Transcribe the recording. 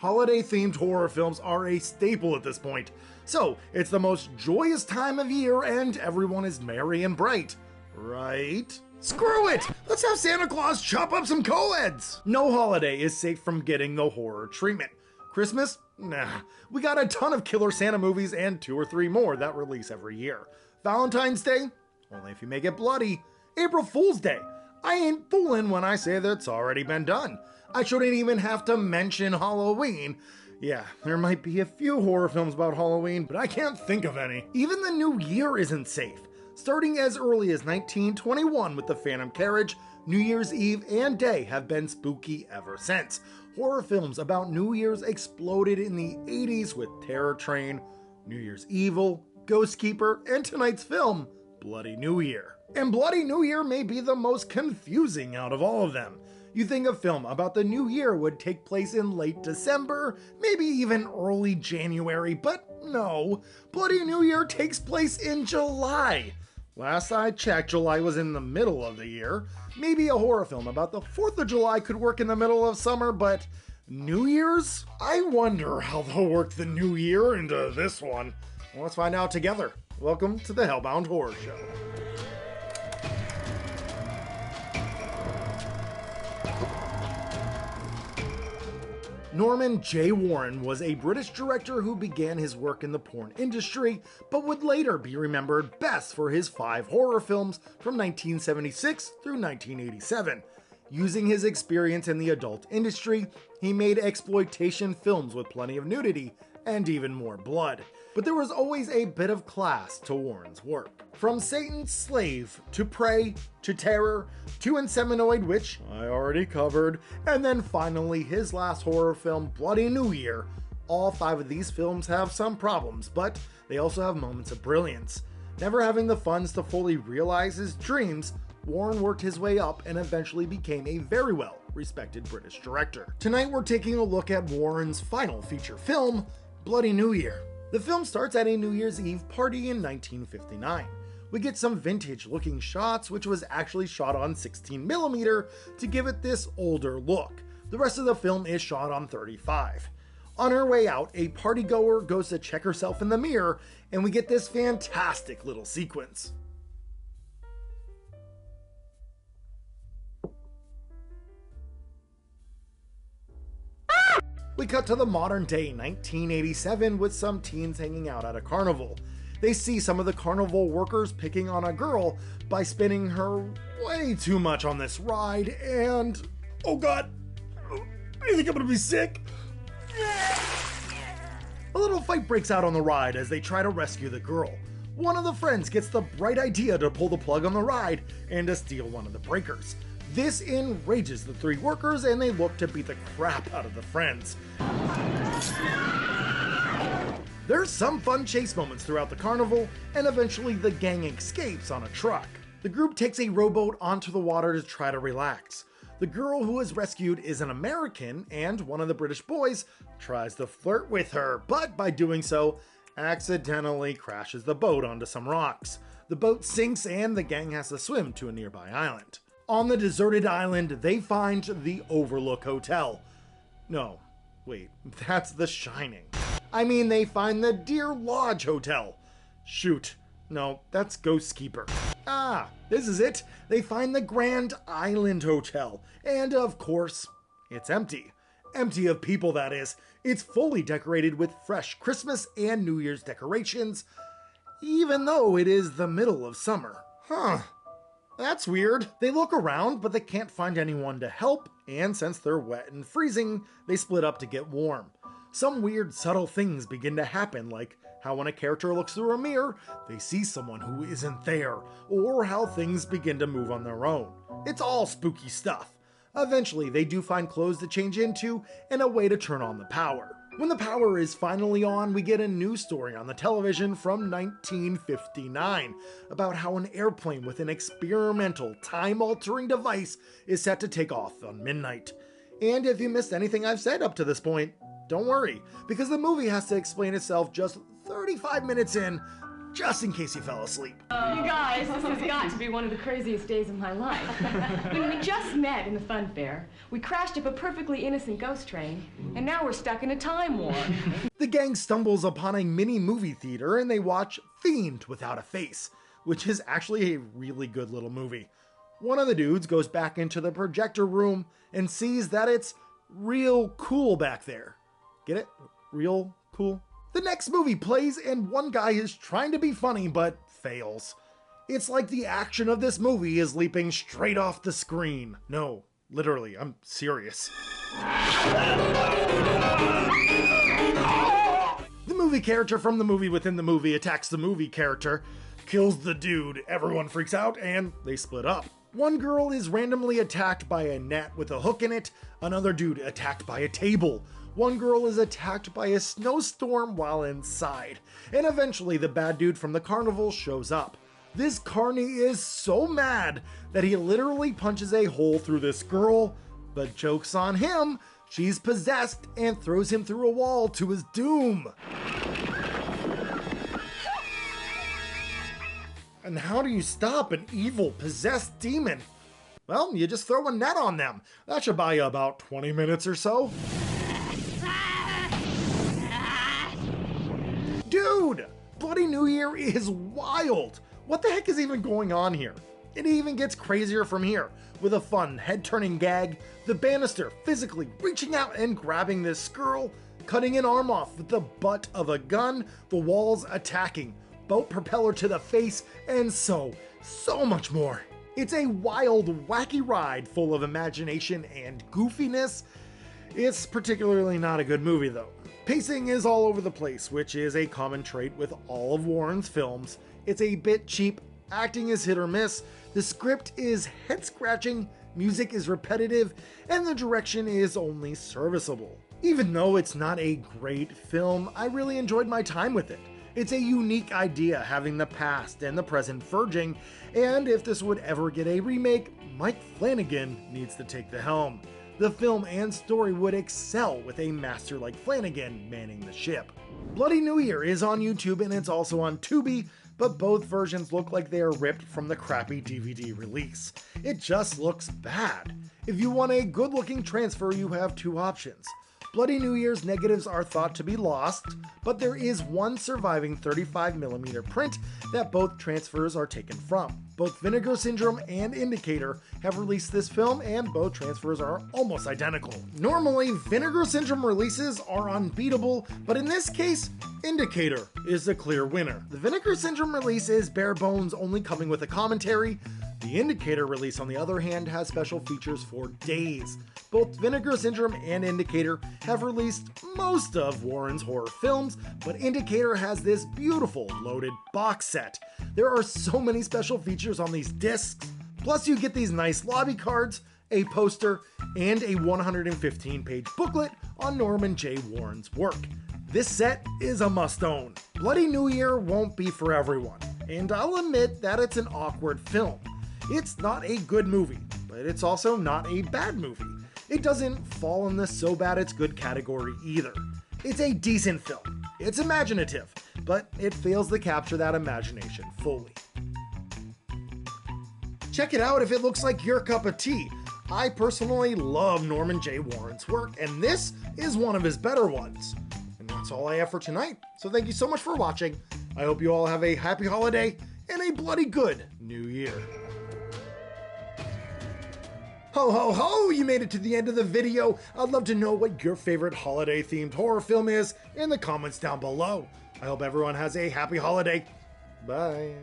Holiday-themed horror films are a staple at this point, so it's the most joyous time of year and everyone is merry and bright, right? Screw it! Let's have Santa Claus chop up some co-eds! No holiday is safe from getting the horror treatment. Christmas? Nah. We got a ton of killer Santa movies and 2 or 3 more that release every year. Valentine's Day? Only if you make it bloody. April Fool's Day? I ain't fooling when I say that it's already been done. I shouldn't even have to mention Halloween. Yeah, there might be a few horror films about Halloween, but I can't think of any. Even the New Year isn't safe. Starting as early as 1921 with The Phantom Carriage, New Year's Eve and Day have been spooky ever since. Horror films about New Year's exploded in the 80s with Terror Train, New Year's Evil, Ghost Keeper, and tonight's film, Bloody New Year. And Bloody New Year may be the most confusing out of all of them. You think a film about the new year would take place in late December, maybe even early January, but no. Bloody New Year takes place in July. Last I checked, July was in the middle of the year. Maybe a horror film about the 4th of July could work in the middle of summer, but New Year's? I wonder how they'll work the new year into this one. Well, let's find out together. Welcome to the HellBound Horror Show. Norman J. Warren was a British director who began his work in the porn industry, but would later be remembered best for his 5 horror films from 1976 through 1987. Using his experience in the adult industry, he made exploitation films with plenty of nudity and even more blood. But there was always a bit of class to Warren's work. From Satan's Slave, to Prey, to Terror, to Inseminoid, which I already covered, and then finally his last horror film, Bloody New Year. All 5 of these films have some problems, but they also have moments of brilliance. Never having the funds to fully realize his dreams, Warren worked his way up and eventually became a very well-respected British director. Tonight we're taking a look at Warren's final feature film, Bloody New Year. The film starts at a New Year's Eve party in 1959. We get some vintage-looking shots, which was actually shot on 16mm to give it this older look. The rest of the film is shot on 35. On her way out, a partygoer goes to check herself in the mirror, and we get this fantastic little sequence. We cut to the modern day 1987 with some teens hanging out at a carnival. They see some of the carnival workers picking on a girl by spinning her way too much on this ride and... oh god, I think I'm gonna be sick. A little fight breaks out on the ride as they try to rescue the girl. One of the friends gets the bright idea to pull the plug on the ride and to steal one of the breakers. This enrages the 3 workers and they look to beat the crap out of the friends. There's some fun chase moments throughout the carnival, and eventually the gang escapes on a truck. The group takes a rowboat onto the water to try to relax. The girl who is rescued is an American, and one of the British boys tries to flirt with her, but by doing so, accidentally crashes the boat onto some rocks. The boat sinks and the gang has to swim to a nearby island. On the deserted island, they find the Overlook Hotel. No, wait, that's The Shining. I mean, they find the Deer Lodge Hotel. Shoot, no, that's Ghost Keeper. Ah, this is it. They find the Grand Island Hotel. And of course, it's empty. Empty of people, that is. It's fully decorated with fresh Christmas and New Year's decorations, even though it is the middle of summer. Huh. That's weird. They look around, but they can't find anyone to help, and since they're wet and freezing, they split up to get warm. Some weird, subtle things begin to happen, like how when a character looks through a mirror, they see someone who isn't there, or how things begin to move on their own. It's all spooky stuff. Eventually, they do find clothes to change into, and a way to turn on the power. When the power is finally on, we get a news story on the television from 1959 about how an airplane with an experimental, time-altering device is set to take off on midnight. And if you missed anything I've said up to this point, don't worry, because the movie has to explain itself just 35 minutes in, just in case you fell asleep. You guys, this has got to be one of the craziest days of my life. When we just met in the fun fair, we crashed up a perfectly innocent ghost train, and now we're stuck in a time warp. The gang stumbles upon a mini movie theater and they watch Fiend Without a Face, which is actually a really good little movie. One of the dudes goes back into the projector room and sees that it's real cool back there. Get it? Real cool? The next movie plays and one guy is trying to be funny but fails. It's like the action of this movie is leaping straight off the screen. No, literally, I'm serious. The movie character from the movie within the movie attacks the movie character, kills the dude, everyone freaks out, and they split up. One girl is randomly attacked by a net with a hook in it, another dude attacked by a table. One girl is attacked by a snowstorm while inside, and eventually the bad dude from the carnival shows up. This carny is so mad that he literally punches a hole through this girl, but joke's on him, she's possessed and throws him through a wall to his doom. And how do you stop an evil, possessed demon? Well, you just throw a net on them. That should buy you about 20 minutes or so. Dude, Bloody New Year is wild. What the heck is even going on here? It even gets crazier from here, with a fun head-turning gag, the banister physically reaching out and grabbing this girl, cutting an arm off with the butt of a gun, the walls attacking, boat propeller to the face, and so much more. It's a wild, wacky ride full of imagination and goofiness. It's particularly not a good movie though. Pacing is all over the place, which is a common trait with all of Warren's films. It's a bit cheap, acting is hit or miss, the script is head-scratching, music is repetitive, and the direction is only serviceable. Even though it's not a great film, I really enjoyed my time with it. It's a unique idea having the past and the present verging, and if this would ever get a remake, Mike Flanagan needs to take the helm. The film and story would excel with a master like Flanagan manning the ship. Bloody New Year is on YouTube and it's also on Tubi, but both versions look like they are ripped from the crappy DVD release. It just looks bad. If you want a good-looking transfer, you have two options. Bloody New Year's negatives are thought to be lost, but there is one surviving 35mm print that both transfers are taken from. Both Vinegar Syndrome and Indicator have released this film, and both transfers are almost identical. Normally, Vinegar Syndrome releases are unbeatable, but in this case, Indicator is the clear winner. The Vinegar Syndrome release is bare bones, only coming with a commentary. The Indicator release, on the other hand, has special features for days. Both Vinegar Syndrome and Indicator have released most of Warren's horror films, but Indicator has this beautiful loaded box set. There are so many special features on these discs, plus you get these nice lobby cards, a poster, and a 115-page booklet on Norman J. Warren's work. This set is a must-own. Bloody New Year won't be for everyone, and I'll admit that it's an awkward film. It's not a good movie, but it's also not a bad movie. It doesn't fall in the so bad it's good category either. It's a decent film. It's imaginative, but it fails to capture that imagination fully. Check it out if it looks like your cup of tea. I personally love Norman J. Warren's work, and this is one of his better ones. And that's all I have for tonight, so thank you so much for watching. I hope you all have a happy holiday and a bloody good new year. Ho ho ho, you made it to the end of the video. I'd love to know what your favorite holiday themed horror film is in the comments down below. I hope everyone has a happy holiday. Bye.